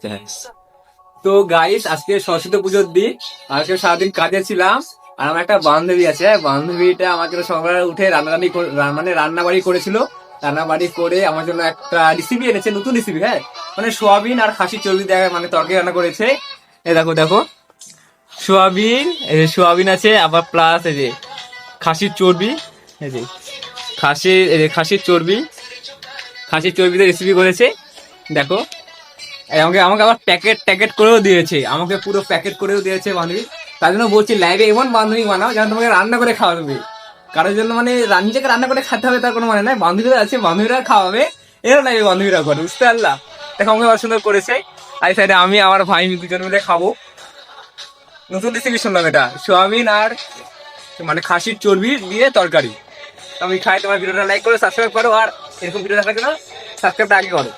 আচ্ছা হ্যাঁ। তো গাইস, আজকে সরস্বতী পুজোর দিন। আজকে সারাদিন কাজে ছিলাম। আর আমার একটা বান্ধবী আছে, বান্ধবীটা আমাকে সকালে উঠে মানে রান্না বাড়ি করেছিল। রান্না বাড়ি করে আমার জন্য একটা রেসিপি এনেছে, নতুন রেসিপি। হ্যাঁ, মানে সোয়াবিন আর খাসির চর্বি দিয়ে মানে তরকারি রান্না করেছে। এই দেখো দেখো, সোয়াবিন, এই যে সোয়াবিন আছে, আবার প্লাস এই যে খাসির চর্বি, এই যে খাসির চর্বি, খাসির চর্বিতে রেসিপি করেছে। দেখো, আমাকে আমাকে আবার প্যাকেট ট্যাকেট করেও দিয়েছে, আমাকে পুরো প্যাকেট করেও দিয়েছে বান্ধবী। তার জন্য বলছি, লাইভে এমন বান্ধবী বানাও যেন তোমাকে রান্না করে খাওয়াবে। কারোর জন্য মানে নিজেকে রান্না করে খেতে হবে তার কোনো মানে নাই, বান্ধবীরা আছে, বান্ধবীরা খাওয়াবে। এরও লাইভে বান্ধবীরা করে, বুঝতে পারলা? দেখো, আমাকে অনেক সুন্দর করেছে। আর এই সাইডে আমি আমার ভাই দুজন মিলে খাবো। নতুন রেসিপি শুনলাম, এটা সোয়াবিন আর মানে খাসির চর্বি দিয়ে তরকারি। আমি খাই। তোমার ভিডিওটা লাইক করো, সাবস্ক্রাইব করো, আর এরকম ভিডিও দেখার জন্য সাবস্ক্রাইবটা আগে করো।